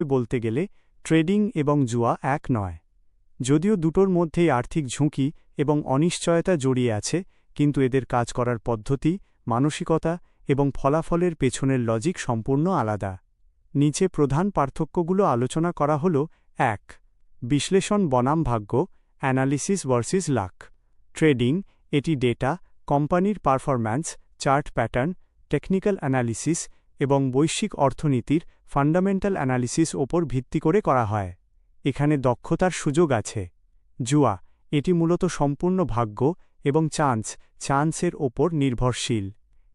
বলতে গেলে ট্রেডিং এবং জুয়া এক নয়। যদিও দুটোর মধ্যেই আর্থিক ঝুঁকি এবং অনিশ্চয়তা জড়িয়ে আছে, কিন্তু এদের কাজ করার পদ্ধতি, মানসিকতা এবং ফলাফলের পেছনের লজিক সম্পূর্ণ আলাদা। নিচে প্রধান পার্থক্যগুলো আলোচনা করা হল: ১. বিশ্লেষণ বনাম ভাগ্য, অ্যানালিসিস ভার্সেস লাক। ট্রেডিং, এটি ডেটা, কোম্পানির performance, chart pattern, technical analysis এবং বৈশ্বিক অর্থনীতির ফান্ডামেন্টাল অ্যানালিসিস ওপর ভিত্তি করে করা হয়। এখানে দক্ষতার সুযোগ আছে। জুয়া, এটি মূলত সম্পূর্ণ ভাগ্য এবং চান্সের ওপর নির্ভরশীল।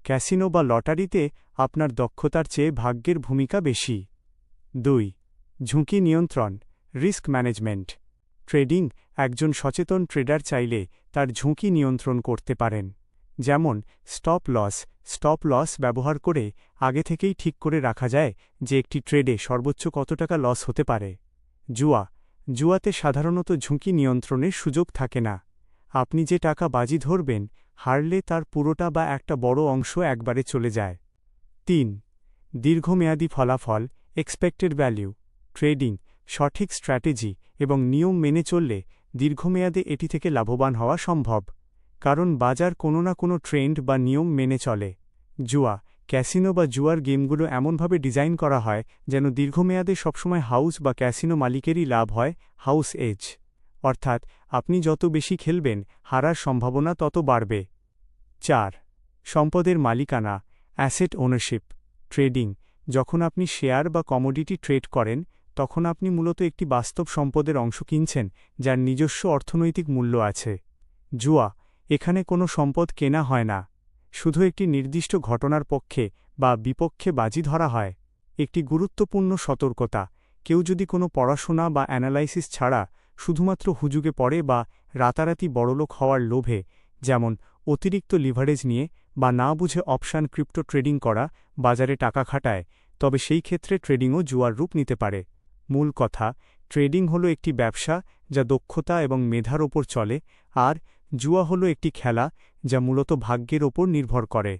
ক্যাসিনো বা লটারিতে আপনার দক্ষতার চেয়ে ভাগ্যের ভূমিকা বেশি। ২. ঝুঁকি নিয়ন্ত্রণ, রিস্ক ম্যানেজমেন্ট। ট্রেডিং, একজন সচেতন ট্রেডার চাইলে তার ঝুঁকি নিয়ন্ত্রণ করতে পারেন। যেমন স্টপ লস ব্যবহার করে আগে থেকেই ঠিক করে রাখা যায় যে একটি ট্রেডে সর্বোচ্চ কত টাকা লস হতে পারে। জুয়াতে সাধারণত ঝুঁকি নিয়ন্ত্রণের সুযোগ থাকে না। আপনি যে টাকা বাজি ধরবেন, হারলে তার পুরোটা বা একটা বড় অংশ একবারে চলে যায়। ৩. দীর্ঘমেয়াদী ফলাফল, এক্সপেক্টেড ভ্যালু। ট্রেডিং, সঠিক স্ট্র্যাটেজি এবং নিয়ম মেনে চললে দীর্ঘমেয়াদে এটি থেকে লাভবান হওয়া সম্ভব, কারণ বাজার কোনো না কোনো ট্রেন্ড বা নিয়ম মেনে চলে। জুয়া, ক্যাসিনো বা জুয়ার গেমগুলো এমনভাবে ডিজাইন করা হয় যেন দীর্ঘমেয়াদে সবসময় হাউস বা ক্যাসিনো মালিকেরই লাভ হয়, হাউস এজ। অর্থাৎ আপনি যত বেশি খেলবেন, হারার সম্ভাবনা তত বাড়বে। ৪. সম্পদের মালিকানা, অ্যাসেট ওনারশিপ। ট্রেডিং, যখন আপনি শেয়ার বা কমোডিটি ট্রেড করেন, তখন আপনি মূলত একটি বাস্তব সম্পদের অংশ কিনছেন যার নিজস্ব অর্থনৈতিক মূল্য আছে। জুয়া, এখানে কোনো সম্পদ কেনা হয় না, শুধু একটি নির্দিষ্ট ঘটনার পক্ষে বা বিপক্ষে বাজি ধরা হয়। একটি গুরুত্বপূর্ণ সতর্কতা: কেউ যদি কোনো পড়াশোনা বা অ্যানালাইসিস ছাড়া শুধুমাত্র হুজুগে পড়ে বা রাতারাতি বড়লোক হওয়ার লোভে, যেমন অতিরিক্ত লিভারেজ নিয়ে বা না বুঝে অপশান ক্রিপ্টো ট্রেডিং করা, বাজারে টাকা খাটায়, তবে সেই ক্ষেত্রে ট্রেডিংও জুয়ার রূপ নিতে পারে। মূল কথা, ট্রেডিং হলো একটি ব্যবসা যা দক্ষতা এবং মেধার ওপর চলে, আর জুয়া হলো একটি খেলা যা মূলত ভাগ্যের ওপর নির্ভর করে।